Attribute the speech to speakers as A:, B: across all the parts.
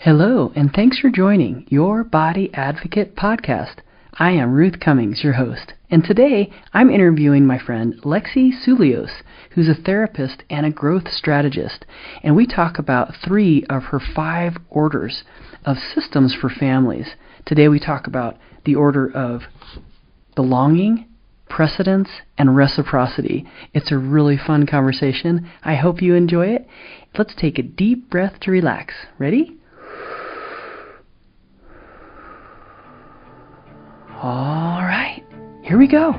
A: Hello, and thanks for joining Your Body Advocate podcast. I am Ruth Cummings, your host, and today I'm interviewing my friend Lexi Soulios, who's a therapist and a growth strategist, and we talk about 3 of her 5 orders of systems for families. Today we talk about the order of belonging, precedence, and reciprocity. It's a really fun conversation. I hope you enjoy it. Let's take a deep breath to relax. Ready? All right, here we go.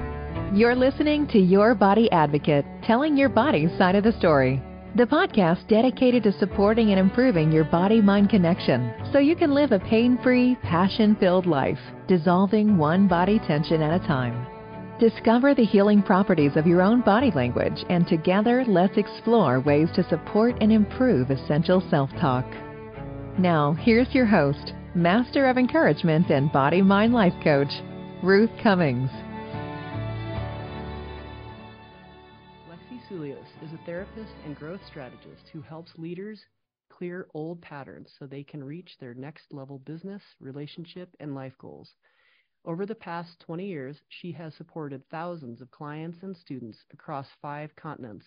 B: You're listening to Your Body Advocate, telling your body's side of the story. The podcast dedicated to supporting and improving your body-mind connection so you can live a pain-free, passion-filled life, dissolving one body tension at a time. Discover the healing properties of your own body language, and together let's explore ways to support and improve essential self-talk. Now, here's your host, Master of Encouragement and Body-Mind Life Coach, Ruth Cummings.
A: Lexi Soulios is a therapist and growth strategist who helps leaders clear old patterns so they can reach their next level business, relationship, and life goals. Over the past 20 years, she has supported thousands of clients and students across 5 continents,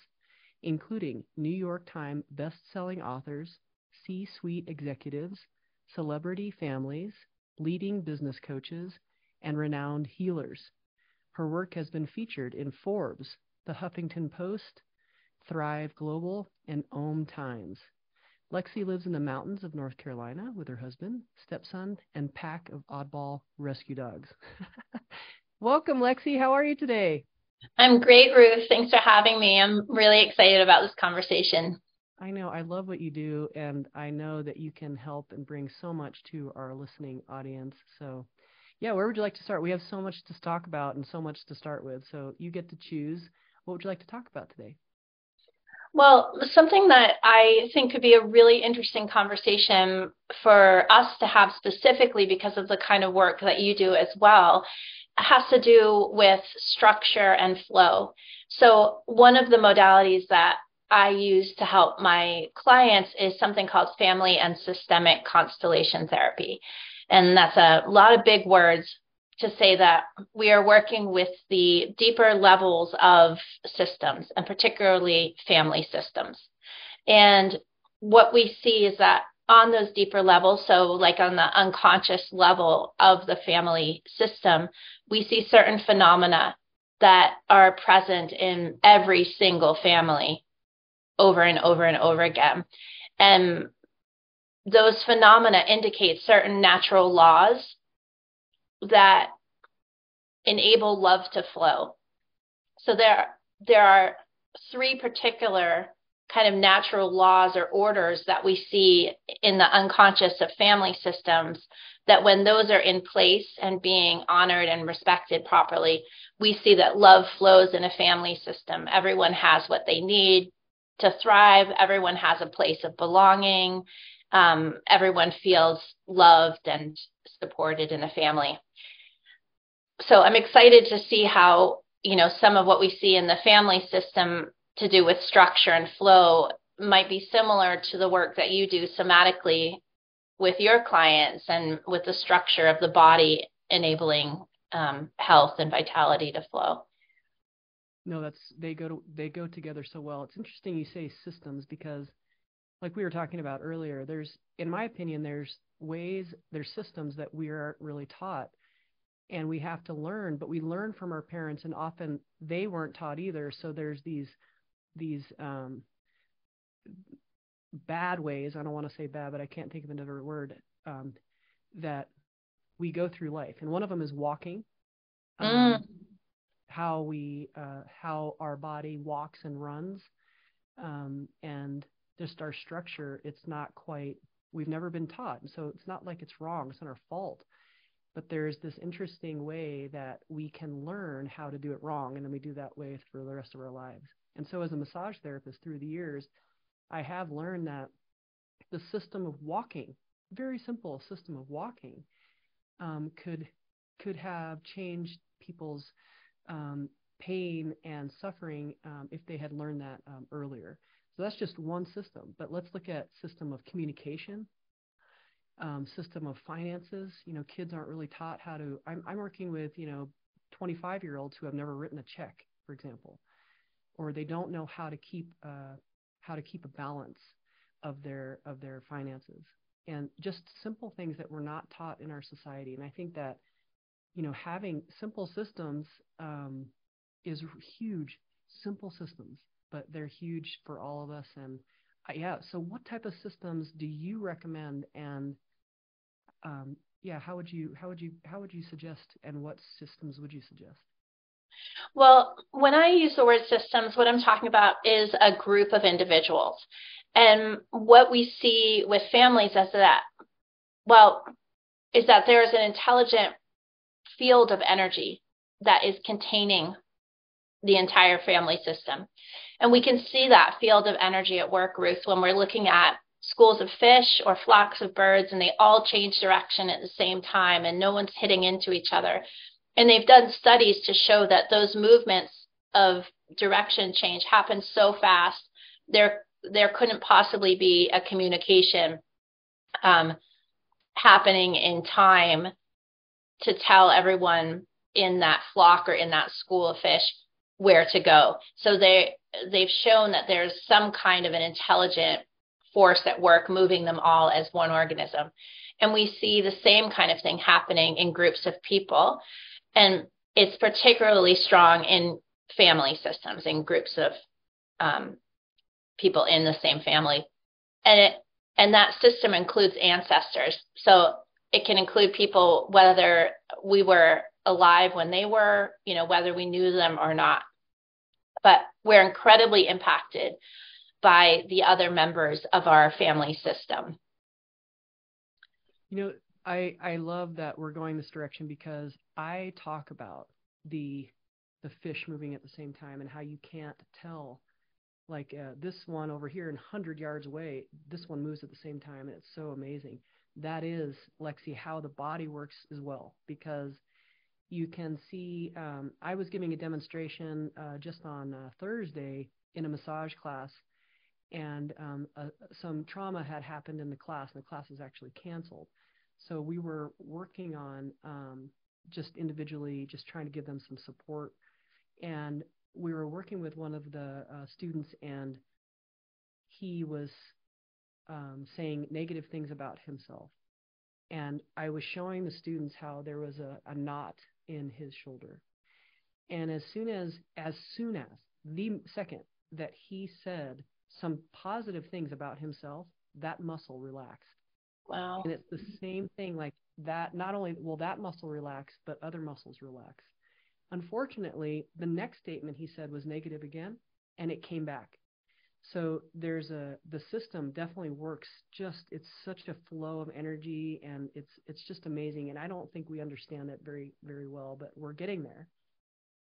A: including New York Times best-selling authors, C-suite executives, celebrity families, leading business coaches, and renowned healers. Her work has been featured in Forbes, The Huffington Post, Thrive Global, and Om Times. Lexi lives in the mountains of North Carolina with her husband, stepson, and pack of oddball rescue dogs. Welcome, Lexi. How are you today?
C: I'm great, Ruth. Thanks for having me. I'm really excited about this conversation.
A: I know. I love what you do, and I know that you can help and bring so much to our listening audience. So, yeah, where would you like to start? We have so much to talk about and so much to start with, so you get to choose. What would you like to talk about today?
C: Well, something that I think could be a really interesting conversation for us to have specifically because of the kind of work that you do as well has to do with structure and flow. So one of the modalities that I use to help my clients is something called family and systemic constellation therapy. And that's a lot of big words to say that we are working with the deeper levels of systems, and particularly family systems. And what we see is that on those deeper levels, so like on the unconscious level of the family system, we see certain phenomena that are present in every single family over and over and over again. And those phenomena indicate certain natural laws that enable love to flow. So there are 3 particular kind of natural laws or orders that we see in the unconscious of family systems that when those are in place and being honored and respected properly, we see that love flows in a family system. Everyone has what they need to thrive. Everyone has a place of belonging. Everyone feels loved and supported in a family. So I'm excited to see how, some of what we see in the family system to do with structure and flow might be similar to the work that you do somatically with your clients and with the structure of the body enabling health and vitality to flow.
A: No, they go together so well. It's interesting you say systems because, like we were talking about earlier, in my opinion, there's systems that we aren't really taught, and we have to learn. But we learn from our parents, and often they weren't taught either. So there's these bad ways. I don't want to say bad, but I can't think of another word that we go through life, and one of them is walking. How our body walks and runs, and just our structure. It's not quite. We've never been taught, and so it's not like it's wrong. It's not our fault. But there's this interesting way that we can learn how to do it wrong, and then we do that way for the rest of our lives. And so as a massage therapist through the years, I have learned that the system of walking, very simple system of walking, could have changed people's pain and suffering if they had learned that earlier. So that's just one system. But let's look at system of communication. system of finances. Kids aren't really taught how to. I'm working with 25-year-olds who have never written a check, for example, or they don't know how to keep a balance of their finances, and just simple things that we're not taught in our society. And I think that having simple systems is huge. Simple systems, but they're huge for all of us. And yeah. So, what type of systems do you recommend? And how would you suggest? And what systems would you suggest?
C: Well, when I use the word systems, what I'm talking about is a group of individuals. And what we see with families is that there is an intelligent field of energy that is containing the entire family system. And we can see that field of energy at work, Ruth, when we're looking at schools of fish or flocks of birds, and they all change direction at the same time, and no one's hitting into each other. And they've done studies to show that those movements of direction change happen so fast, there couldn't possibly be a communication happening in time to tell everyone in that flock or in that school of fish where to go. So they've shown that there's some kind of an intelligent force at work moving them all as one organism. And we see the same kind of thing happening in groups of people. And it's particularly strong in family systems, in groups of people in the same family. And that system includes ancestors. So it can include people, whether we were alive when they were, whether we knew them or not. But we're incredibly impacted by the other members of our family system.
A: I love that we're going this direction, because I talk about the fish moving at the same time, and how you can't tell, like this one over here and 100 yards away, this one moves at the same time, and it's so amazing. That is, Lexi, how the body works as well, because you can see, I was giving a demonstration just on Thursday in a massage class, and some trauma had happened in the class, and the class was actually canceled. So we were working on just individually, just trying to give them some support. And we were working with one of the students, and he was saying negative things about himself. And I was showing the students how there was a knot in his shoulder. And as soon as the second that he said some positive things about himself, that muscle relaxed.
C: Wow.
A: And it's the same thing, like that. Not only will that muscle relax, but other muscles relax. Unfortunately, the next statement he said was negative again, and it came back. So the system definitely works. It's such a flow of energy, and it's just amazing. And I don't think we understand it very, very well, but we're getting there.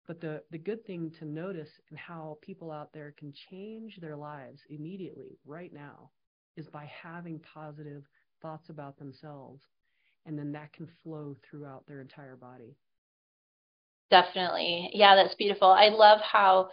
A: But the good thing to notice, and how people out there can change their lives immediately right now, is by having positive thoughts about themselves, and then that can flow throughout their entire body.
C: Definitely. Yeah, that's beautiful. I love how,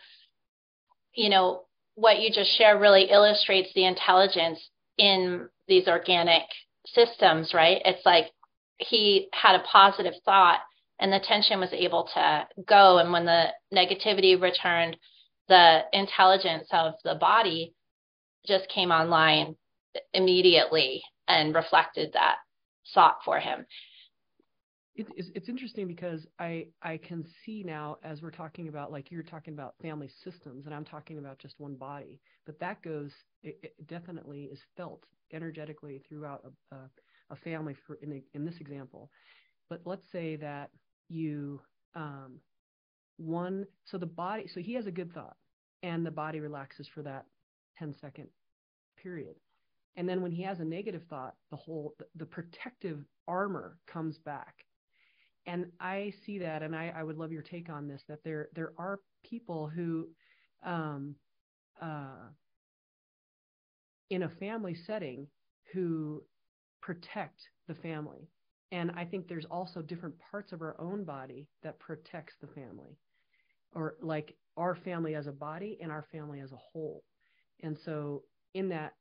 C: what you just shared really illustrates the intelligence in these organic systems, right? It's like he had a positive thought, and the tension was able to go. And when the negativity returned, the intelligence of the body just came online immediately and reflected that thought for him.
A: It's interesting, because I can see now, as we're talking about, like you're talking about family systems, and I'm talking about just one body, but that goes, it definitely is felt energetically throughout a family in this example. But let's say that you so the body, so he has a good thought, and the body relaxes for that 10-second period. And then when he has a negative thought, the protective armor comes back. And I see that, and I would love your take on this, that there are people who, in a family setting, who protect the family. And I think there's also different parts of our own body that protects the family, or like our family as a body and our family as a whole. And so in that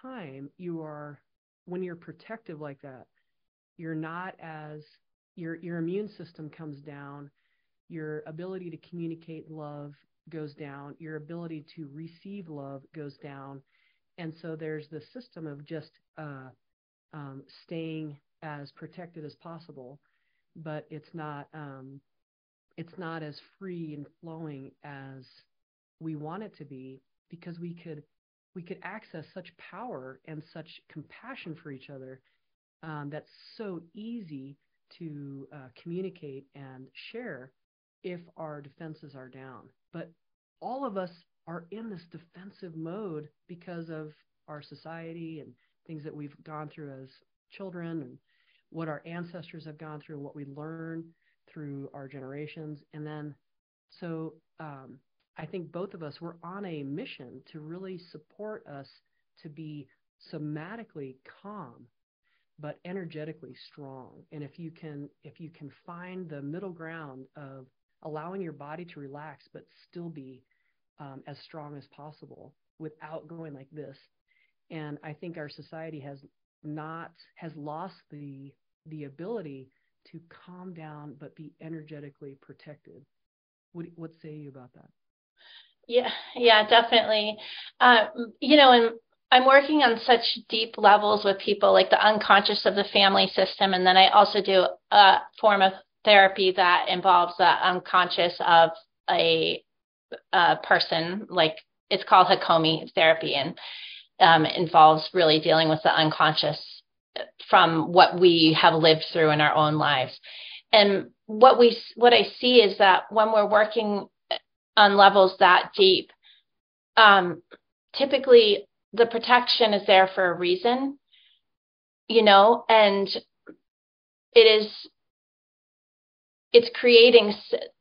A: time, you are when you're protective like that, you're not as, your immune system comes down, your ability to communicate love goes down, your ability to receive love goes down. And so there's the system of just staying as protected as possible, but it's not as free and flowing as we want it to be, because we could access such power and such compassion for each other, that's so easy to communicate and share if our defenses are down. But all of us are in this defensive mode because of our society and things that we've gone through as children, and what our ancestors have gone through, and what we learn through our generations. And then, so I think both of us were on a mission to really support us to be somatically calm, but energetically strong. And if you can find the middle ground of allowing your body to relax, but still be as strong as possible without going like this. And I think our society has lost the ability to calm down, but be energetically protected. What say you about that?
C: Yeah, definitely. And I'm working on such deep levels with people, like the unconscious of the family system. And then I also do a form of therapy that involves the unconscious of a person, like it's called Hakomi therapy, and involves really dealing with the unconscious from what we have lived through in our own lives. And what I see is that when we're working on levels that deep, typically the protection is there for a reason, and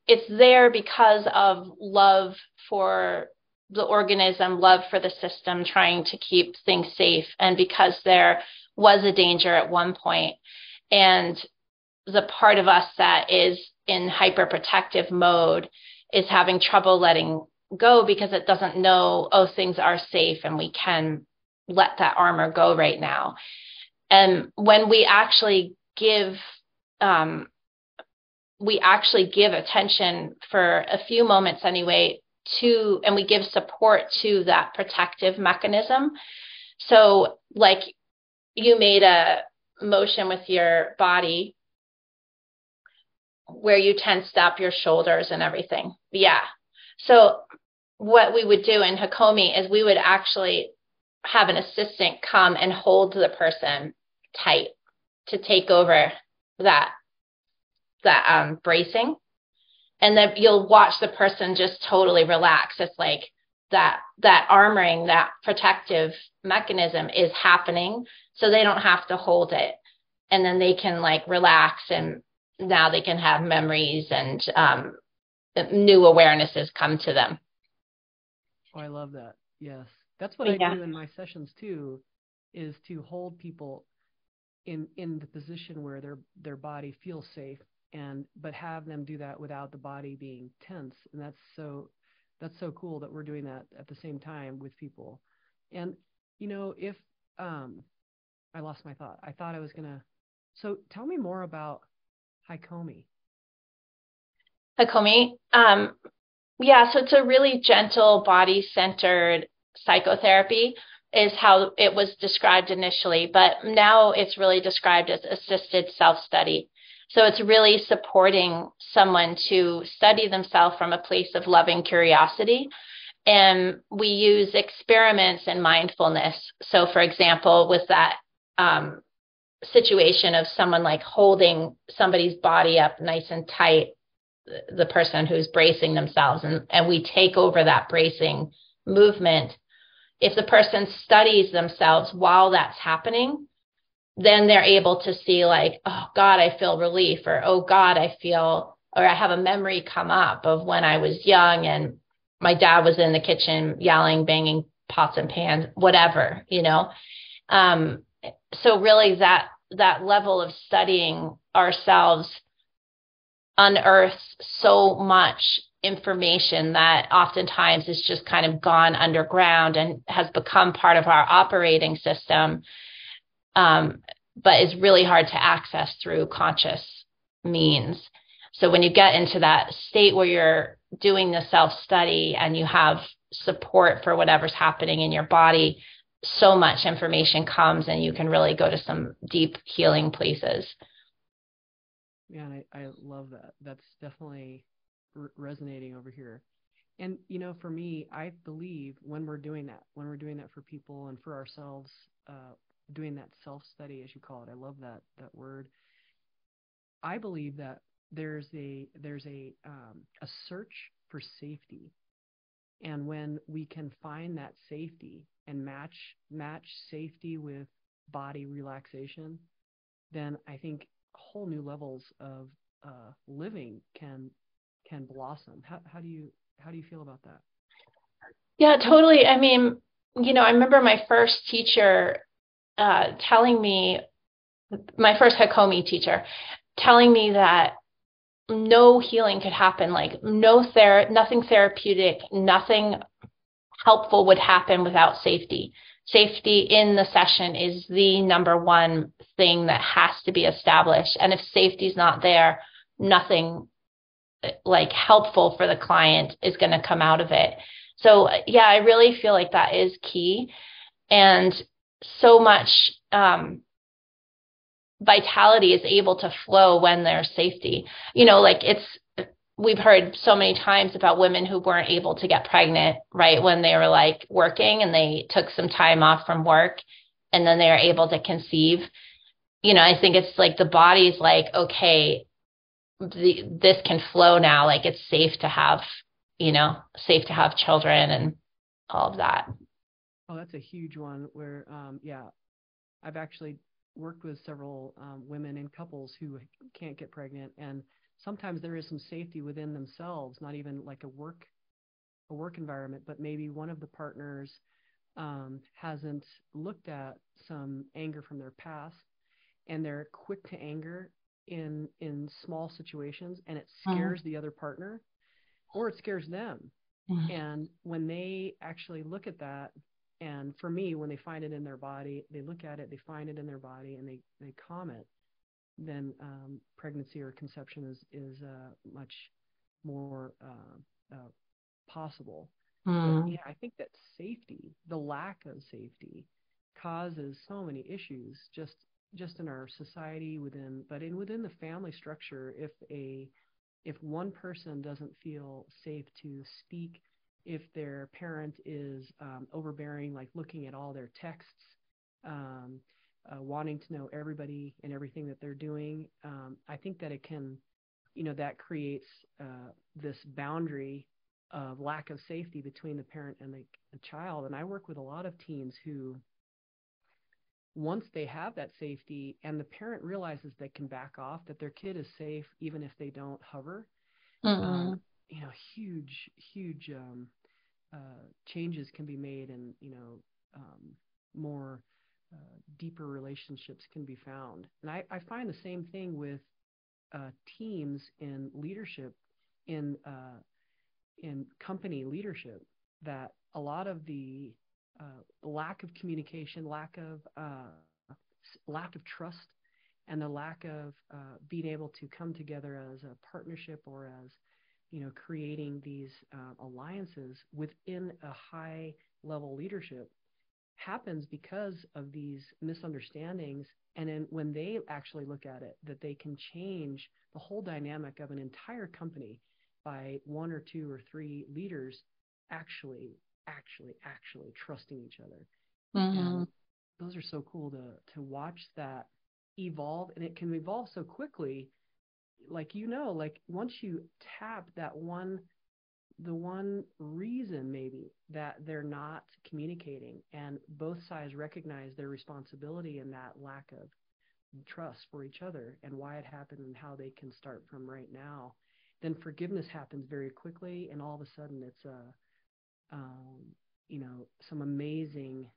C: it's there because of love for the organism, love for the system, trying to keep things safe, and because there was a danger at one point, and the part of us that is in hyperprotective mode is having trouble letting go because it doesn't know, things are safe and we can let that armor go right now. And when we actually give attention for a few moments anyway and we give support to that protective mechanism. So like you made a motion with your body where you tensed up your shoulders and everything. Yeah. So what we would do in Hakomi is we would actually have an assistant come and hold the person tight to take over that bracing. And then you'll watch the person just totally relax. It's like that armoring, that protective mechanism is happening, so they don't have to hold it. And then they can like relax, and now they can have memories and new awarenesses come to them.
A: Oh, I love that. Yes. That's what I do in my sessions too, is to hold people in the position where their body feels safe, but have them do that without the body being tense. And that's so cool that we're doing that at the same time with people. And if I lost my thought. I thought I was gonna. So tell me more about Hakomi.
C: Hakomi, so it's a really gentle, body-centered psychotherapy is how it was described initially, but now it's really described as assisted self-study. So it's really supporting someone to study themselves from a place of loving curiosity. And we use experiments and mindfulness. So for example, with that situation of someone like holding somebody's body up nice and tight, the person who's bracing themselves, and we take over that bracing movement. If the person studies themselves while that's happening, then they're able to see like, oh God, I feel relief, or oh God, I have a memory come up of when I was young and my dad was in the kitchen yelling, banging pots and pans, whatever, So really that level of studying ourselves unearths so much information that oftentimes is just kind of gone underground and has become part of our operating system. but is really hard to access through conscious means. So when you get into that state where you're doing the self-study and you have support for whatever's happening in your body, so much information comes and you can really go to some deep healing places.
A: Yeah, and I love that. That's definitely resonating over here. And, for me, I believe when we're doing that for people and for ourselves, doing that self-study, as you call it, I love that word. I believe that there's a search for safety. And when we can find that safety and match safety with body relaxation, then I think whole new levels of living can blossom. How do you feel about that?
C: Yeah, totally. I mean, I remember my first teacher telling me, my first Hakomi teacher, telling me that no healing could happen, like nothing therapeutic, nothing helpful would happen without safety. Safety in the session is the number one thing that has to be established. And if safety's not there, nothing like helpful for the client is going to come out of it. So yeah, I really feel like that is key. And so much vitality is able to flow when there's safety. We've heard so many times about women who weren't able to get pregnant, right, when they were like working and they took some time off from work and then they were able to conceive. I think it's like the body's like, okay, this can flow now. Like it's safe to have children and all of that.
A: Oh, that's a huge one where, I've actually worked with several women and couples who can't get pregnant, and sometimes there is some safety within themselves, not even like a work environment, but maybe one of the partners hasn't looked at some anger from their past, and they're quick to anger in small situations, and it scares the other partner, or it scares them. And when they actually look at that, and for me, when they find it in their body, they look at it, they find it in their body, and they calm it, then pregnancy or conception is much more possible. But yeah, I think that safety, the lack of safety, causes so many issues just in our society within the family structure. If one person doesn't feel safe to speak, if their parent is overbearing, like looking at all their texts, wanting to know everybody and everything that they're doing, I think that it can, that creates this boundary of lack of safety between the parent and the child. And I work with a lot of teens who, once they have that safety and the parent realizes they can back off, that their kid is safe even if they don't hover, huge changes can be made, and more deeper relationships can be found. And I find the same thing with teams in leadership, in company leadership, that a lot of the lack of communication, lack of trust, and the lack of being able to come together as a partnership, or as creating these alliances within a high level leadership, happens because of these misunderstandings. And then when they actually look at it, that they can change the whole dynamic of an entire company by one or two or three leaders actually trusting each other. And those are so cool to watch that evolve. And it can evolve so quickly, like once you tap the one reason maybe that they're not communicating, and both sides recognize their responsibility in that lack of trust for each other and why it happened and how they can start from right now, then forgiveness happens very quickly, and all of a sudden it's some amazing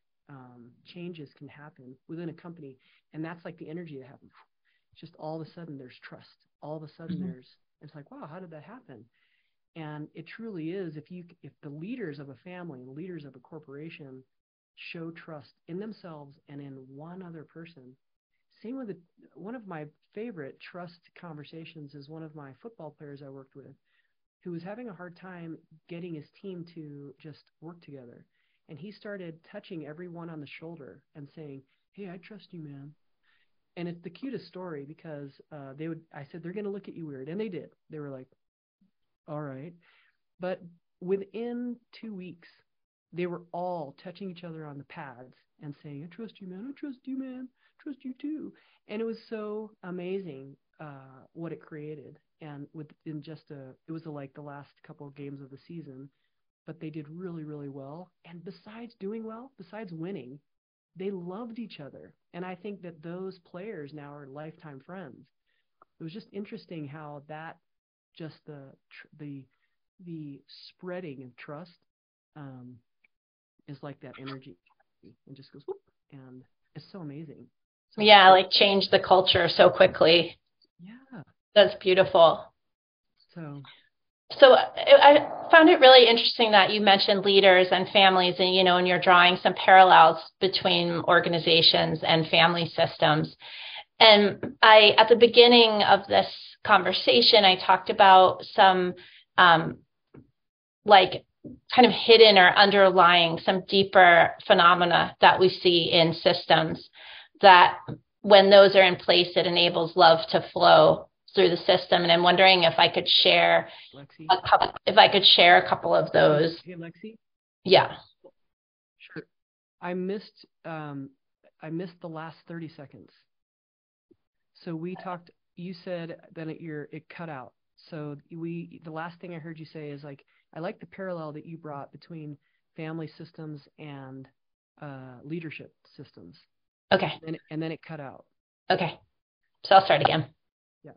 A: changes can happen within a company. And that's like the energy that happens. Just all of a sudden there's trust. All of a sudden it's like, wow, how did that happen? And it truly is, if the leaders of a family and leaders of a corporation show trust in themselves and in one other person. Same with one of my favorite trust conversations is one of my football players I worked with who was having a hard time getting his team to just work together. And he started touching everyone on the shoulder and saying, "Hey, I trust you, man." And it's the cutest story because I said, "They're going to look at you weird." And they did. They were like, "All right." But within 2 weeks, they were all touching each other on the pads and saying, "I trust you, man. I trust you, man. I trust you too." And it was so amazing what it created. And it was like the last couple of games of the season, but they did really, really well. And besides doing well, besides winning, they loved each other. And I think that those players now are lifetime friends. It was just interesting how that just the spreading of trust is like that energy. It just goes whoop, and it's so amazing. So,
C: yeah, like change the culture so quickly.
A: Yeah.
C: That's beautiful.
A: So
C: I found it really interesting that you mentioned leaders and families and, and you're drawing some parallels between organizations and family systems. And at the beginning of this conversation, I talked about some like kind of hidden or underlying some deeper phenomena that we see in systems that when those are in place, it enables love to flow through the system. And I'm wondering if I could share
A: Lexi,
C: a couple of those.
A: Hey, Lexi.
C: Yeah.
A: Sure. I missed the last 30 seconds. So we talked. You said that it cut out. So the last thing I heard you say is like, I like the parallel that you brought between family systems and leadership systems.
C: Okay.
A: And then it cut out.
C: Okay. So I'll start again.
A: Yeah.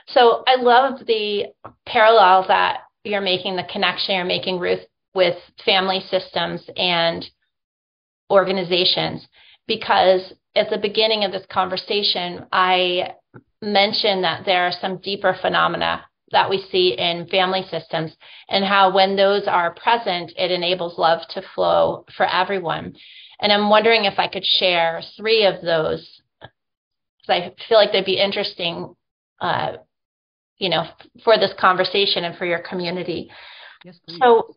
C: So I love the parallel that you're making, the connection you're making, Ruth, with family systems and organizations, because at the beginning of this conversation, I mentioned that there are some deeper phenomena that we see in family systems and how when those are present, it enables love to flow for everyone. And I'm wondering if I could share 3 of those, because I feel like they'd be interesting, for this conversation and for your community.
A: Yes, please.
C: So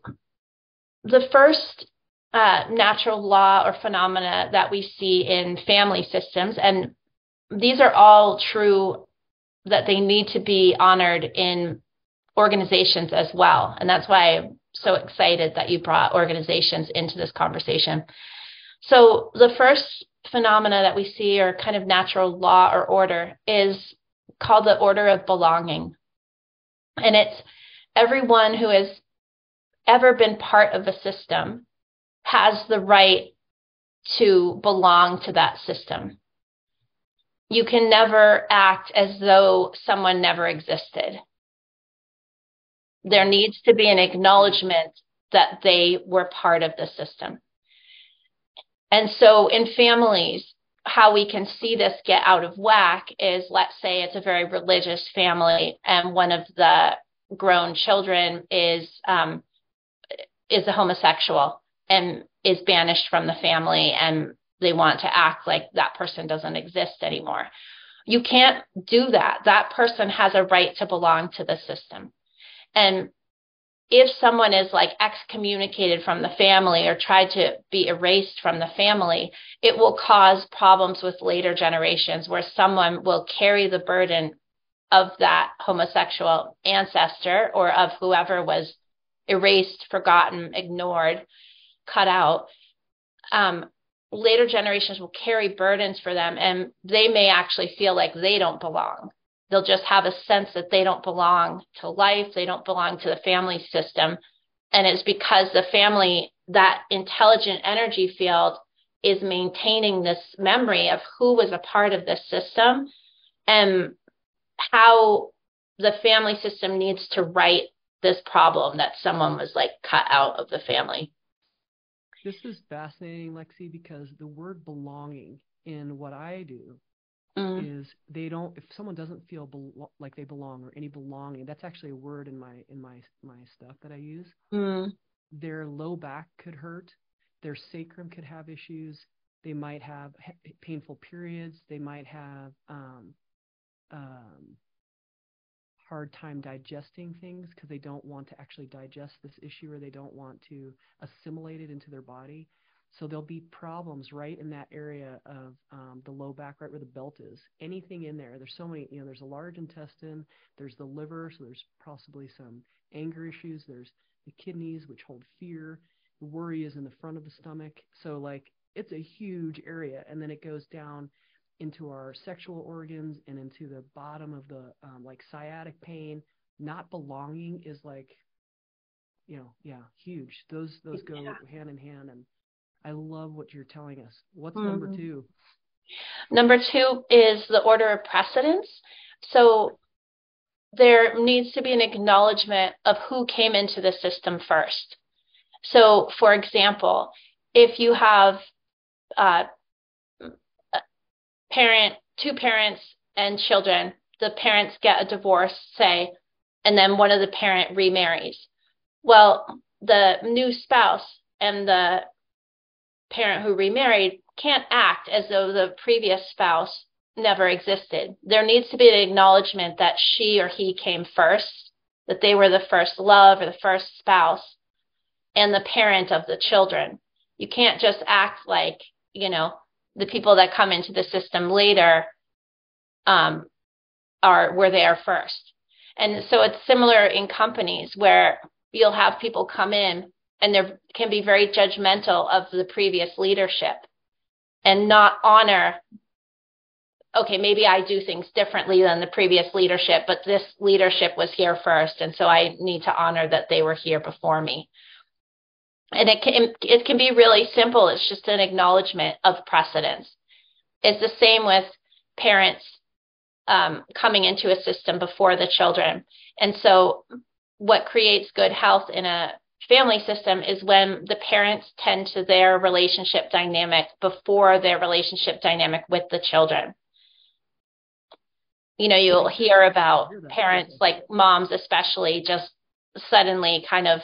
C: the first natural law or phenomena that we see in family systems, and these are all true, that they need to be honored in organizations as well. And that's why I'm so excited that you brought organizations into this conversation. So the first phenomena that we see, or kind of natural law or order, is called the order of belonging. And it's everyone who has ever been part of a system has the right to belong to that system. You can never act as though someone never existed. There needs to be an acknowledgement that they were part of the system. And so in families, how we can see this get out of whack is, let's say it's a very religious family and one of the grown children is a homosexual and is banished from the family, and they want to act like that person doesn't exist anymore. You can't do that. That person has a right to belong to the system. And if someone is like excommunicated from the family or tried to be erased from the family, it will cause problems with later generations where someone will carry the burden of that homosexual ancestor or of whoever was erased, forgotten, ignored, cut out. Later generations will carry burdens for them, and they may actually feel like they don't belong. They'll just have a sense that they don't belong to life, they don't belong to the family system. And it's because the family, that intelligent energy field, is maintaining this memory of who was a part of this system and how the family system needs to right this problem that someone was like cut out of the family.
A: This is fascinating, Lexi, because the word belonging in what I do is if someone doesn't feel like they belong or any belonging, that's actually a word in my stuff that I use. Their low back could hurt. their sacrum could have issues. They might have painful periods. They might have hard time digesting things because they don't want to actually digest this issue, or they don't want to assimilate it into their body. So there'll be problems right in that area of the low back, right where the belt is. Anything in there. There's so many, there's a large intestine, there's the liver, so there's possibly some anger issues. There's the kidneys, which hold fear. The worry is in the front of the stomach. So like it's a huge area. And then it goes down into our sexual organs and into the bottom of the like sciatic pain. Not belonging is like, huge. Those go hand in hand. And I love what you're telling us. What's number two?
C: Number two is the order of precedence. So there needs to be an acknowledgement of who came into the system first. So, for example, if you have two parents and children, the parents get a divorce, say, and then one of the parent remarries. Well, the new spouse and the parent who remarried can't act as though the previous spouse never existed. There needs to be an acknowledgement that she or he came first, that they were the first love or the first spouse and the parent of the children. You can't just act like, the people that come into the system later were there first. And so it's similar in companies where you'll have people come in and there can be very judgmental of the previous leadership and not honor, okay, maybe I do things differently than the previous leadership, but this leadership was here first, and so I need to honor that they were here before me. And it can be really simple. It's just an acknowledgement of precedence. It's the same with parents coming into a system before the children. And so what creates good health in a family system is when the parents tend to their relationship dynamic before their relationship dynamic with the children. You'll hear about parents, like moms especially, just suddenly kind of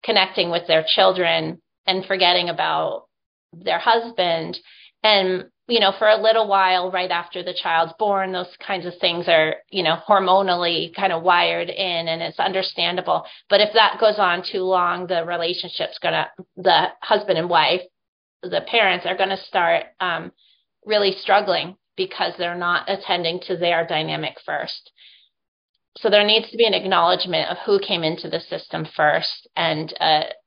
C: connecting with their children and forgetting about their husband. And, for a little while right after the child's born, those kinds of things are, hormonally kind of wired in, and it's understandable. But if that goes on too long, the husband and wife, the parents are going to start really struggling because they're not attending to their dynamic first. So there needs to be an acknowledgement of who came into the system first and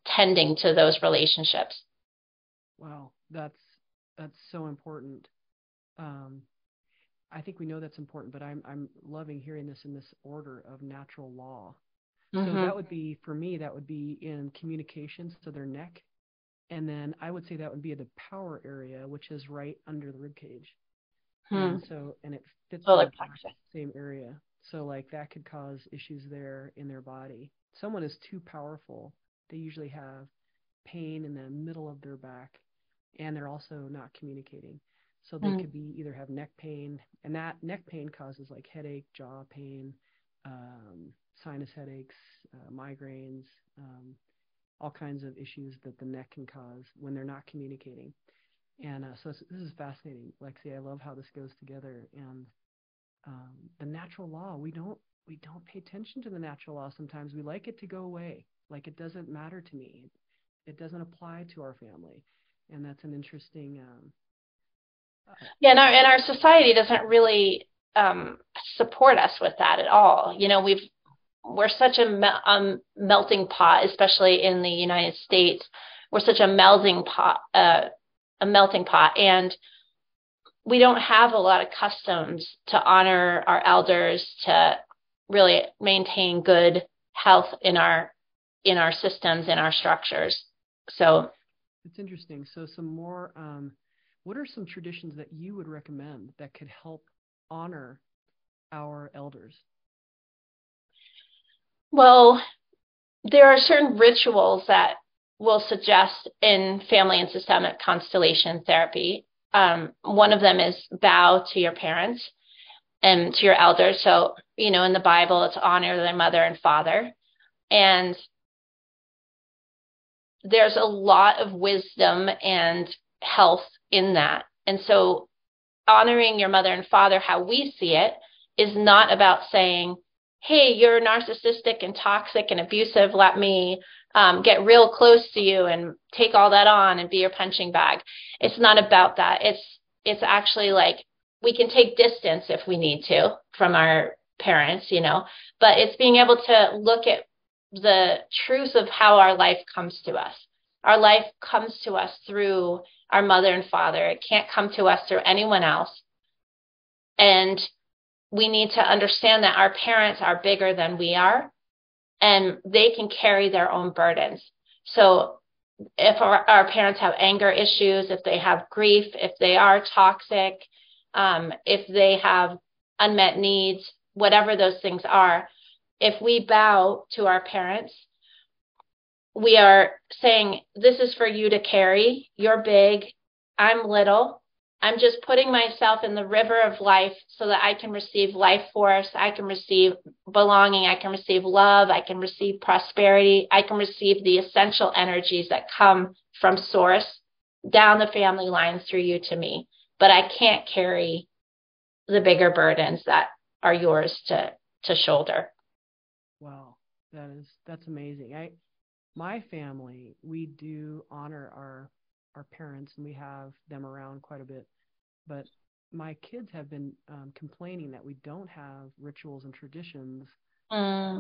C: tending to those relationships.
A: Wow, that's so important. I think we know that's important, but I'm loving hearing this in this order of natural law. So that would be, for me, that would be in communications, so their neck. And then I would say that would be the power area, which is right under the rib cage. And it fits in the same area. So like that could cause issues there in their body. Someone is too powerful. They usually have pain in the middle of their back, and they're also not communicating. So they could be either have neck pain, and that neck pain causes like headache, jaw pain, sinus headaches, migraines, all kinds of issues that the neck can cause when they're not communicating. And so this is fascinating, Lexi. I love how this goes together. And the natural law, we don't pay attention to the natural law sometimes. We like it to go away, like it doesn't matter to me. It doesn't apply to our family. And that's an interesting...
C: and our society doesn't really support us with that at all. We're such a melting pot, especially in the United States. We're such a melting pot, and we don't have a lot of customs to honor our elders, to really maintain good health in our systems, in our structures. So
A: it's interesting. So some more, what are some traditions that you would recommend that could help honor our elders?
C: Well, there are certain rituals that we'll suggest in family and systemic constellation therapy. One of them is bow to your parents and to your elders. So, in the Bible, it's honor their mother and father. And there's a lot of wisdom and health in that. And so honoring your mother and father, how we see it, is not about saying, hey, you're narcissistic and toxic and abusive. Let me get real close to you and take all that on and be your punching bag. It's not about that. It's actually like, we can take distance if we need to from our parents, but it's being able to look at the truth of how our life comes to us. Our life comes to us through our mother and father. It can't come to us through anyone else. And we need to understand that our parents are bigger than we are, and they can carry their own burdens. So if our parents have anger issues, if they have grief, if they are toxic, if they have unmet needs, whatever those things are, if we bow to our parents, we are saying, this is for you to carry. You're big. I'm little. I'm just putting myself in the river of life so that I can receive life force. I can receive belonging. I can receive love. I can receive prosperity. I can receive the essential energies that come from source down the family line through you to me. But I can't carry the bigger burdens that are yours to shoulder.
A: Wow, that's amazing. My family, we do honor our parents, and we have them around quite a bit. But my kids have been complaining that we don't have rituals and traditions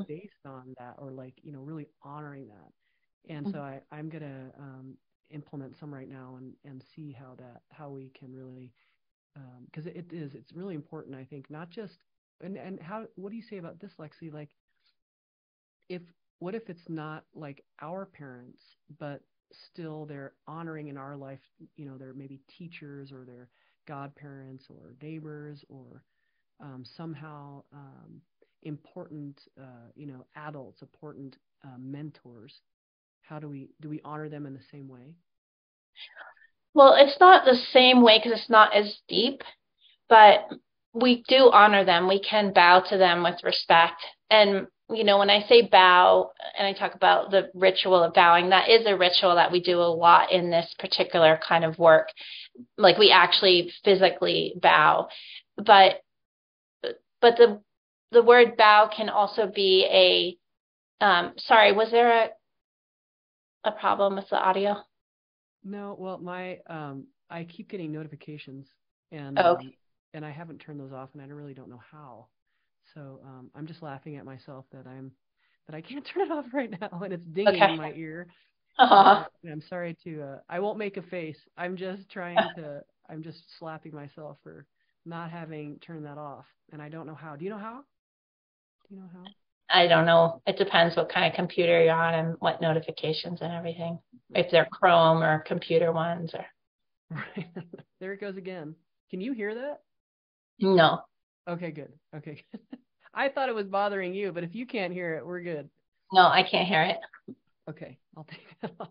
A: based on that, or really honoring that. And so I'm gonna implement some right now and see how we can really, because it's really important, I think, not just and what do you say about this, Lexi? Like, what if it's not like our parents, but still they're honoring in our life, they're maybe teachers or they're godparents or neighbors or somehow important, adults, important mentors. How do we honor them in the same way?
C: Well, it's not the same way because it's not as deep, but we do honor them. We can bow to them with respect. And when I say bow and I talk about the ritual of bowing, that is a ritual that we do a lot in this particular kind of work. Like, we actually physically bow. But the word bow can also be sorry, was there a problem with the audio?
A: No, well, I keep getting notifications and I haven't turned those off, and I really don't know how. So I'm just laughing at myself that I can't turn it off right now, and it's dinging in my ear. I'm sorry I won't make a face. I'm just slapping myself for not having turned that off, and I don't know how. Do you know how? I
C: don't know. It depends what kind of computer you're on and what notifications and everything. If they're Chrome or computer ones or.
A: Right. There it goes again. Can you hear that?
C: No.
A: Okay, good. Okay. I thought it was bothering you, but if you can't hear it, we're good.
C: No, I can't hear it.
A: Okay, I'll take that off.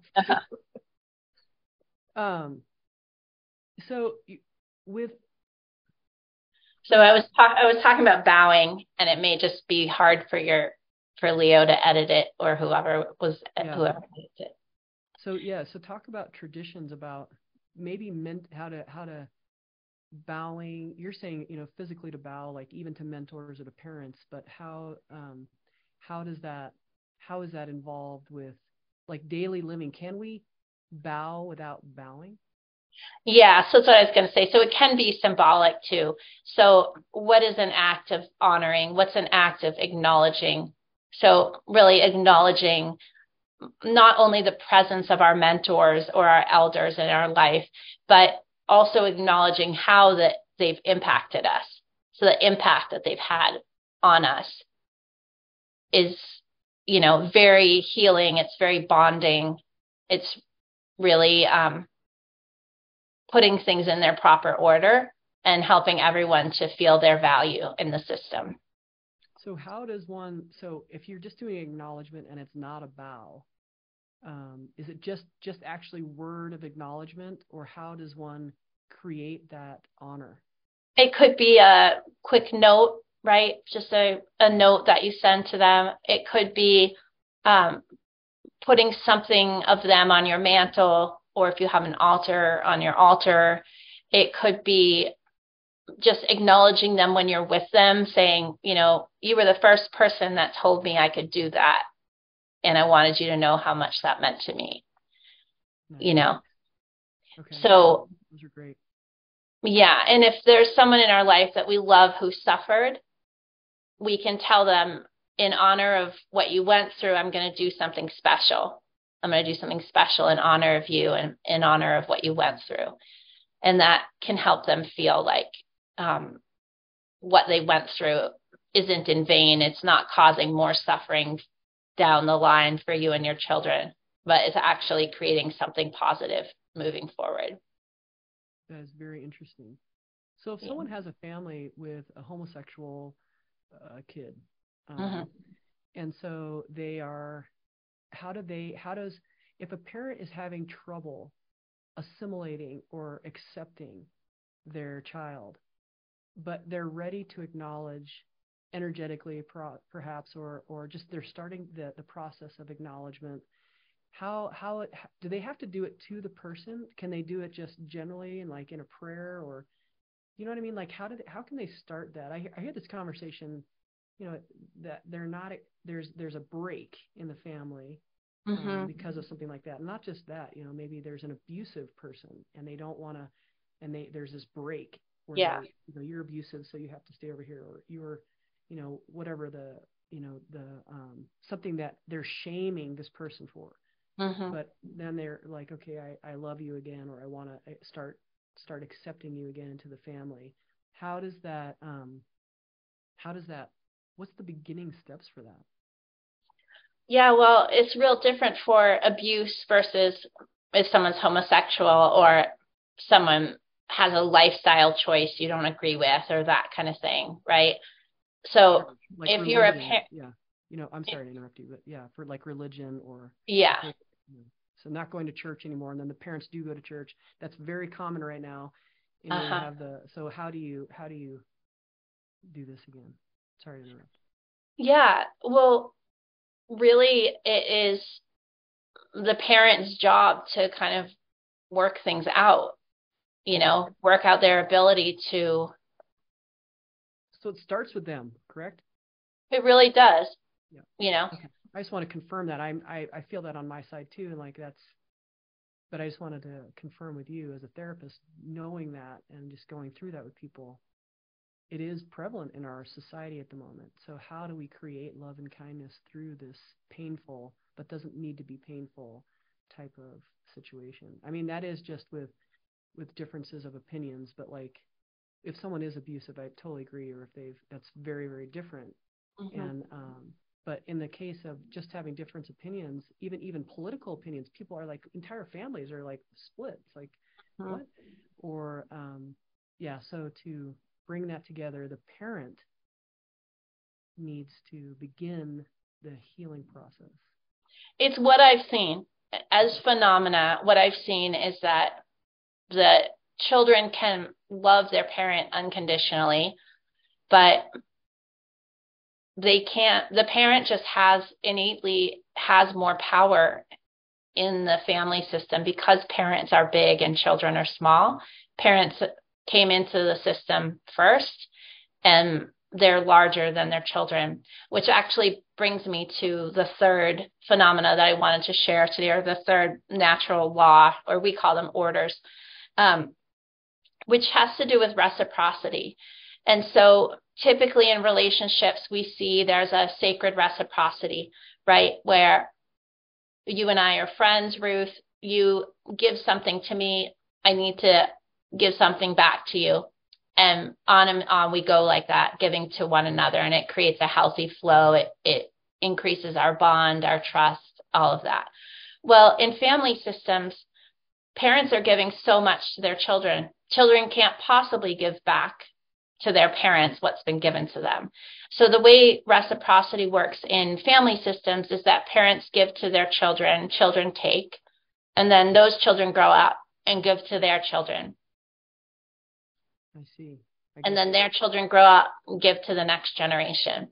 A: So I
C: was talking about bowing, and it may just be hard for Leo to edit it, or whoever edited it.
A: So talk about traditions, about maybe how to bowing. You're saying physically to bow, like even to mentors or to parents, but how is that involved with like daily living? Can we bow without bowing?
C: Yeah, so that's what I was going to say. So it can be symbolic too. So what is an act of honoring? What's an act of acknowledging? So really acknowledging not only the presence of our mentors or our elders in our life, but also acknowledging how that they've impacted us. So the impact that they've had on us is, very healing. It's very bonding. It's really putting things in their proper order and helping everyone to feel their value in the system.
A: So if you're just doing acknowledgement and it's not a bow, is it just actually word of acknowledgement, or how does one create that honor?
C: It could be a quick note, right? Just a note that you send to them. It could be putting something of them on your mantle, or if you have an altar, on your altar. It could be just acknowledging them when you're with them, saying, you know, you were the first person that told me I could do that. And I wanted you to know how much that meant to me,
A: Nice.
C: you know?
A: Okay.
C: So,
A: those are great.
C: yeah. And if there's someone in our life that we love who suffered, we can tell them, in honor of what you went through, I'm going to do something special. I'm going to do something special in honor of you and in honor of what you went through. And that can help them feel like what they went through isn't in vain. It's not causing more suffering down the line for you and your children, but it's actually creating something positive moving forward.
A: That is very interesting. So if someone has a family with a homosexual kid, and so they are, if a parent is having trouble assimilating or accepting their child, but they're ready to acknowledge energetically, perhaps, or just they're starting the process of acknowledgement, do they have to do it to the person? Can they do it just generally and like in a prayer, or you know what I mean? Like how can they start that? I hear this conversation, you know, that there's a break in the family because of something like that. And not just that, you know, maybe there's an abusive person and they don't want to, and there's this break where you know, you're abusive, so you have to stay over here, or you're, you know, whatever the, you know, the something that they're shaming this person for. But then they're like, okay, I love you again, or I want to start accepting you again into the family. How does that what's the beginning steps for that?
C: Yeah, well, it's real different for abuse versus if someone's homosexual or someone has a lifestyle choice you don't agree with, or that kind of thing, right? So
A: like
C: if
A: religion,
C: you're a parent,
A: you know, I'm sorry to interrupt you, but for like religion, or
C: okay,
A: so not going to church anymore, and then the parents do go to church. That's very common right now. And you have so how do you do this again? Sorry to interrupt.
C: Yeah, well, really, it is the parent's job to kind of work things out, you know, work out their ability to.
A: So it starts with them, correct?
C: It really does.
A: Yeah.
C: You know.
A: Okay. I just want to confirm that. I feel that on my side too, and like but I just wanted to confirm with you as a therapist, knowing that and just going through that with people. It is prevalent in our society at the moment. So how do we create love and kindness through this painful, but doesn't need to be painful, type of situation? I mean, that is just with differences of opinions, but like if someone is abusive, I totally agree, or if that's very, very different. And but in the case of just having different opinions, even political opinions, people are like, entire families are like split. It's like, what? Or so to bring that together, the parent needs to begin the healing process.
C: It's what I've seen as phenomena. What I've seen is that the children can love their parent unconditionally, but they can't. The parent just innately has more power in the family system because parents are big and children are small. Parents came into the system first, and they're larger than their children, which actually brings me to the third phenomena that I wanted to share today, or the third natural law, or we call them orders, which has to do with reciprocity. And so typically in relationships, we see there's a sacred reciprocity, right? Where you and I are friends, Ruth, you give something to me, I need to give something back to you. And on we go like that, giving to one another, and it creates a healthy flow. It increases our bond, our trust, all of that. Well, in family systems, parents are giving so much to their children. Children can't possibly give back to their parents what's been given to them. So the way reciprocity works in family systems is that parents give to their children, children take, and then those children grow up and give to their children.
A: I see.
C: And then their children grow up and give to the next generation.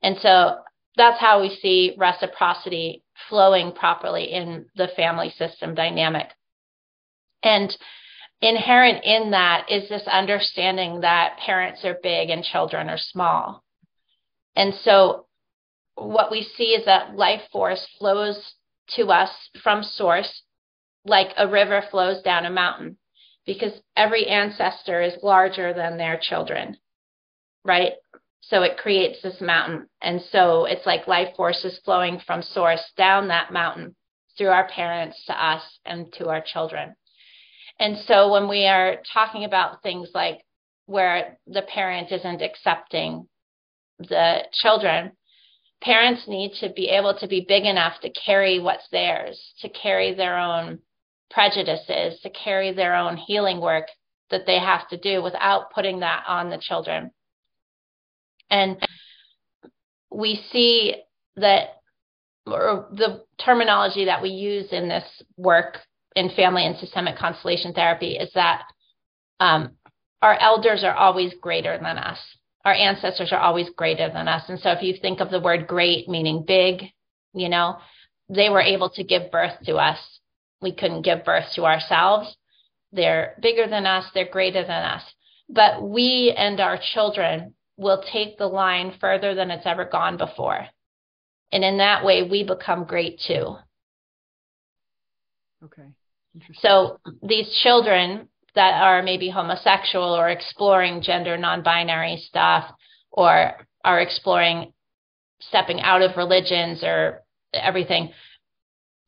C: And so that's how we see reciprocity flowing properly in the family system dynamic. And inherent in that is this understanding that parents are big and children are small. And so what we see is that life force flows to us from source like a river flows down a mountain, because every ancestor is larger than their children, right? So it creates this mountain. And so it's like life force is flowing from source down that mountain through our parents to us and to our children. And so when we are talking about things like where the parent isn't accepting the children, parents need to be able to be big enough to carry what's theirs, to carry their own prejudices, to carry their own healing work that they have to do without putting that on the children. And we see that, or the terminology that we use in this work in family and systemic constellation therapy is that our elders are always greater than us. Our ancestors are always greater than us. And so if you think of the word great meaning big, you know, they were able to give birth to us. We couldn't give birth to ourselves. They're bigger than us. They're greater than us. But we and our children will take the line further than it's ever gone before. And in that way, we become great too.
A: Okay.
C: So these children that are maybe homosexual or exploring gender non-binary stuff, or are exploring stepping out of religions or everything,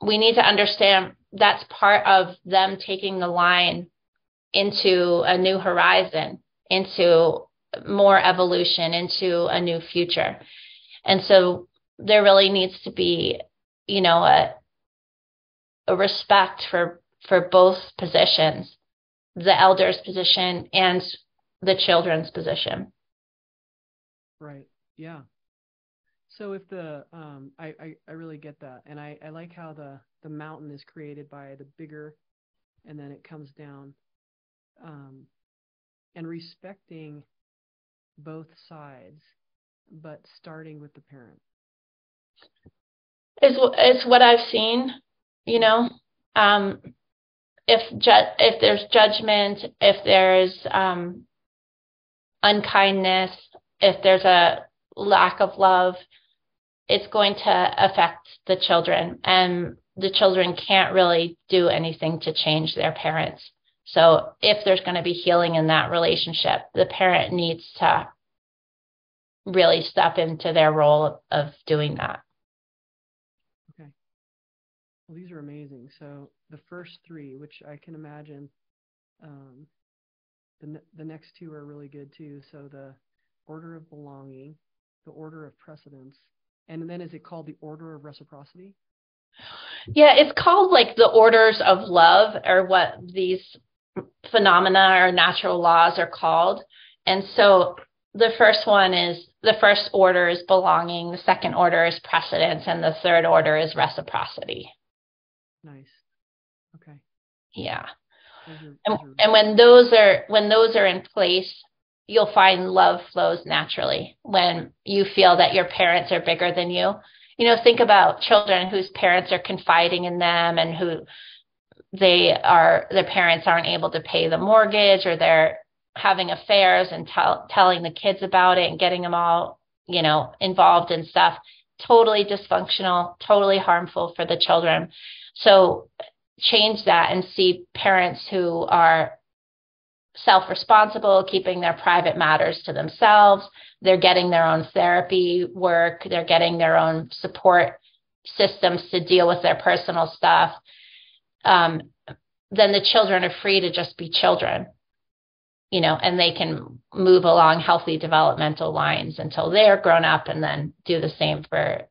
C: we need to understand that's part of them taking the line into a new horizon, into more evolution, into a new future. And so there really needs to be, you know, a respect for both positions, the elder's position and the children's position.
A: Right. Yeah. So if the I really get that, and I like how the mountain is created by the bigger, and then it comes down, and respecting both sides, but starting with the parent.
C: Is what I've seen, you know. If there's judgment, if there's unkindness, if there's a lack of love, it's going to affect the children, and the children can't really do anything to change their parents. So if there's going to be healing in that relationship, the parent needs to really step into their role of doing that.
A: Okay. Well, these are amazing. So the first three, which I can imagine, the next two are really good too. So the order of belonging, the order of precedence, and then is it called the order of reciprocity?
C: Yeah, it's called like the orders of love, or what these phenomena or natural laws are called. And so the first order is belonging, the second order is precedence, and the third order is reciprocity.
A: Nice. Okay.
C: Yeah.
A: Those are
C: and when those are in place, you'll find love flows naturally. When you feel that your parents are bigger than you, you know, think about children whose parents are confiding in them, and who their parents aren't able to pay the mortgage, or they're having affairs and telling the kids about it and getting them all, you know, involved in stuff. Totally dysfunctional, totally harmful for the children. So change that and see parents who are self-responsible, keeping their private matters to themselves. They're getting their own therapy work. They're getting their own support systems to deal with their personal stuff. Then the children are free to just be children, you know, and they can move along healthy developmental lines until they're grown up, and then do the same for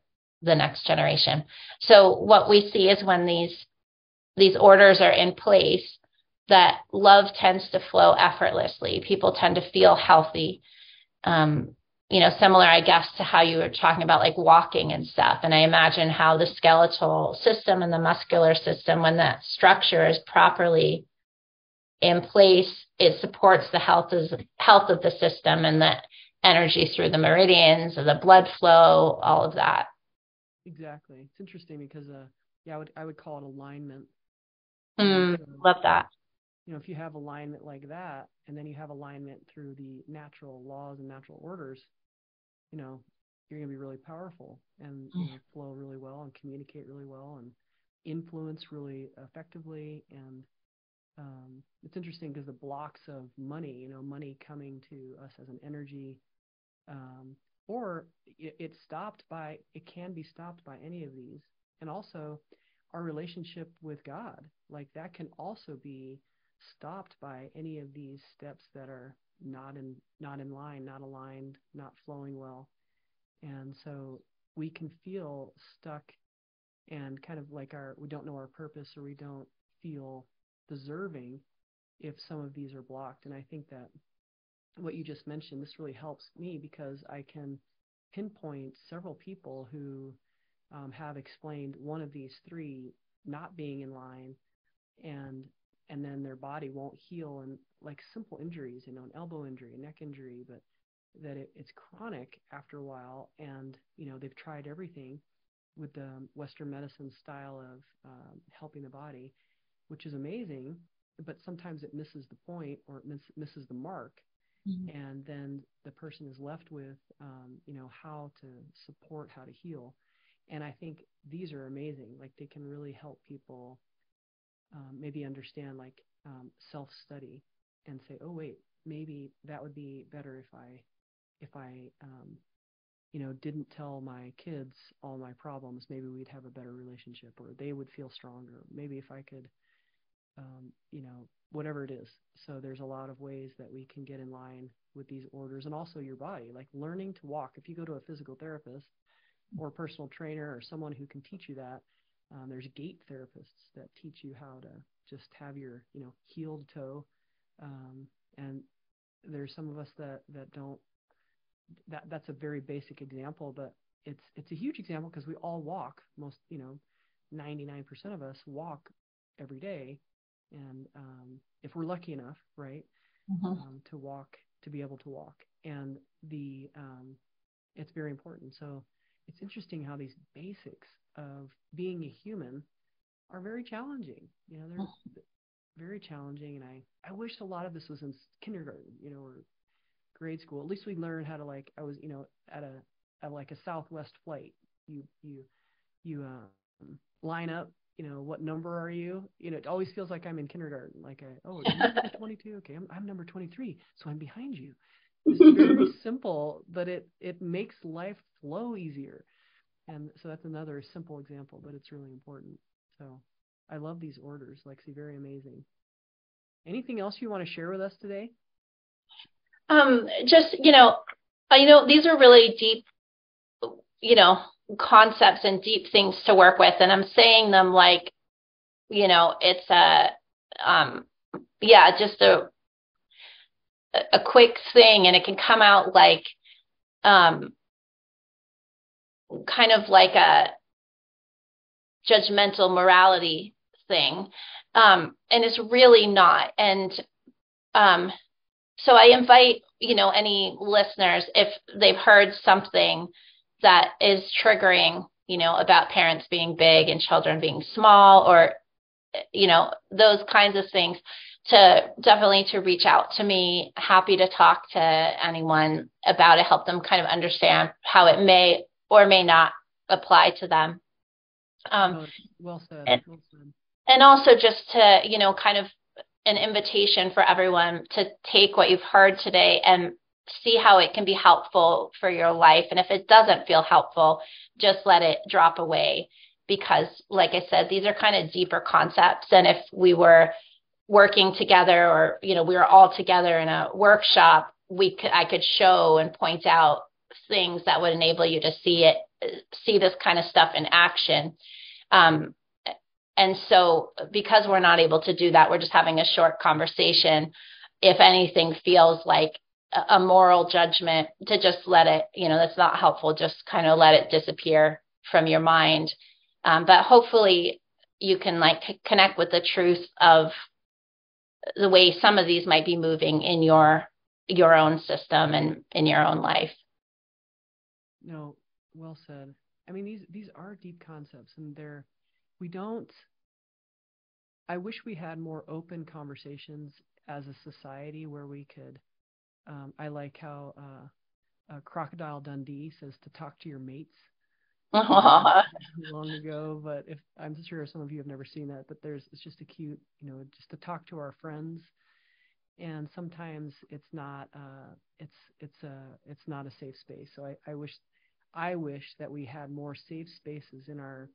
C: the next generation. So what we see is when these orders are in place, that love tends to flow effortlessly. People tend to feel healthy. You know, similar, I guess, to how you were talking about like walking and stuff. And I imagine how the skeletal system and the muscular system, when that structure is properly in place, it supports the health of the system, and energy through the meridians, the blood flow, all of that.
A: Exactly. It's interesting because, I would call it alignment.
C: Love that.
A: If you have alignment like that, and then you have alignment through the natural laws and natural orders, you're going to be really powerful and flow really well and communicate really well and influence really effectively. And it's interesting because the blocks of money, money coming to us as an energy, or it can be stopped by any of these. And also our relationship with God, like that can also be stopped by any of these steps that are not in line, not aligned, not flowing well. And so we can feel stuck and kind of like we don't know our purpose, or we don't feel deserving if some of these are blocked. And I think that what you just mentioned, this really helps me because I can pinpoint several people who have explained one of these three not being in line, and then their body won't heal, and like simple injuries, an elbow injury, a neck injury, but that it's chronic after a while. And they've tried everything with the Western medicine style of helping the body, which is amazing, but sometimes it misses the point, or it misses the mark. Mm-hmm. And then the person is left with how to support, how to heal. And I think these are amazing. Like they can really help people maybe understand, like self-study, and say, oh wait, maybe that would be better if I didn't tell my kids all my problems. Maybe we'd have a better relationship, or they would feel stronger. Maybe if I could, whatever it is. So there's a lot of ways that we can get in line with these orders, and also your body, like learning to walk. If you go to a physical therapist or a personal trainer or someone who can teach you that, there's gait therapists that teach you how to just have your, healed toe. And there's some of us that don't, that's a very basic example, but it's a huge example because we all walk. Most, 99% of us walk every day. And if we're lucky enough, right, to walk, to be able to walk. And it's very important. So it's interesting how these basics of being a human are very challenging. They're very challenging. And I wish a lot of this was in kindergarten, or grade school. At least we learned how to, like, I was, at like a Southwest flight. You line up, what number are you? It always feels like I'm in kindergarten. Like, number 22. Okay, I'm number 23, so I'm behind you. It's very simple, but it makes life flow easier. And so that's another simple example, but it's really important. So I love these orders, Lexi. Very amazing. Anything else you want to share with us today?
C: Just, these are really deep, concepts and deep things to work with. And I'm saying them like, it's just a quick thing, and it can come out like, kind of like a judgmental morality thing. And it's really not. And, so I invite, any listeners, if they've heard something that is triggering, about parents being big and children being small, or, those kinds of things, to reach out to me. Happy to talk to anyone about it, help them kind of understand how it may or may not apply to them.
A: Well said.
C: And also just to, kind of an invitation for everyone to take what you've heard today and see how it can be helpful for your life. And if it doesn't feel helpful, just let it drop away, because like I said, these are kind of deeper concepts. And if we were working together, or, we were all together in a workshop, I could show and point out things that would enable you to see this kind of stuff in action. And so because we're not able to do that, we're just having a short conversation. If anything feels like a moral judgment, to just let it, that's not helpful. Just kind of let it disappear from your mind. But hopefully you can connect with the truth of the way some of these might be moving in your your own system and in your own life.
A: No, well said. I mean, these are deep concepts, and I wish we had more open conversations as a society where we could, I like how Crocodile Dundee says to talk to your mates. Long ago, but if I'm sure some of you have never seen that, but it's just a cute, just to talk to our friends. And sometimes it's not it's not a safe space. So I wish that we had more safe spaces in our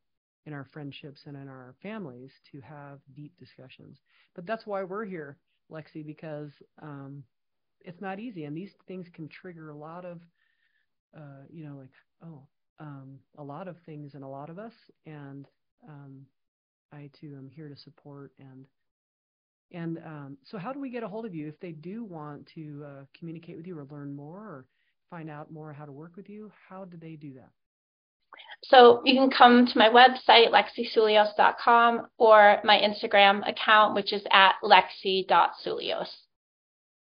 A: friendships and in our families to have deep discussions. But that's why we're here, Lexi, because it's not easy, and these things can trigger a lot of a lot of things in a lot of us. And I too am here to support. And so how do we get a hold of you if they do want to communicate with you or learn more or find out more how to work with you? How do they do that?
C: So you can come to my website, lexisoulios.com, or my Instagram account, which is at lexi.soulios.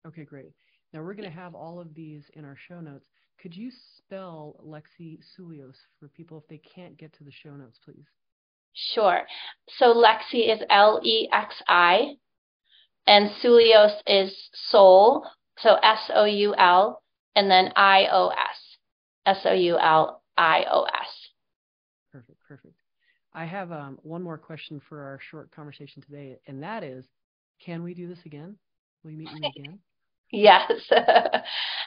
A: Okay, great. Now we're going to have all of these in our show notes. Could you spell Lexi Soulios for people if they can't get to the show notes, please?
C: Sure. So Lexi is Lexi, and Soulios is soul, so SOUL, and then IOS, SOULIOS.
A: Perfect. I have one more question for our short conversation today, and that is, can we do this again? Will you meet me again?
C: Yes,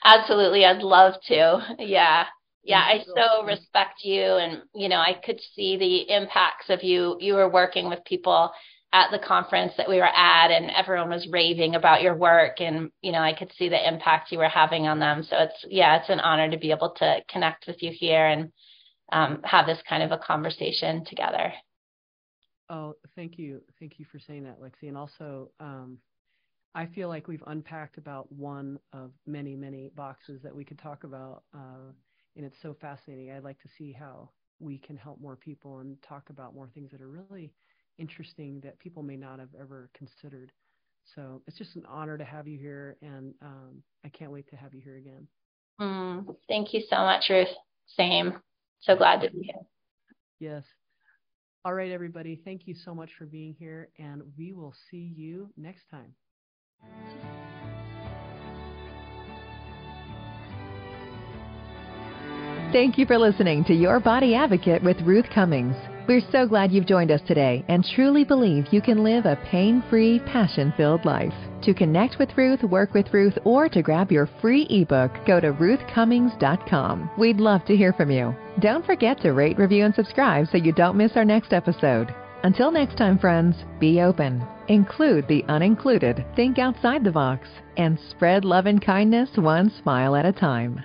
C: absolutely. I'd love to. Yeah. I so respect you. And, I could see the impacts of you. You were working with people at the conference that we were at, and everyone was raving about your work. And, I could see the impact you were having on them. So it's an honor to be able to connect with you here and have this kind of a conversation together.
A: Oh, thank you. Thank you for saying that, Lexi. And also, I feel like we've unpacked about one of many, many boxes that we could talk about, and it's so fascinating. I'd like to see how we can help more people and talk about more things that are really interesting that people may not have ever considered. So it's just an honor to have you here, and I can't wait to have you here again.
C: Thank you so much, Ruth. Same. So glad to be here.
A: Yes. All right, everybody. Thank you so much for being here, and we will see you next time.
B: Thank you for listening to Your Body Advocate with Ruth Cummings. We're so glad you've joined us today and truly believe you can live a pain-free, passion-filled life. To connect with Ruth, work with Ruth, or to grab your free ebook, go to ruthcummings.com. We'd love to hear from you. Don't forget to rate, review, and subscribe so you don't miss our next episode. Until next time, friends, be open, include the unincluded, think outside the box, and spread love and kindness one smile at a time.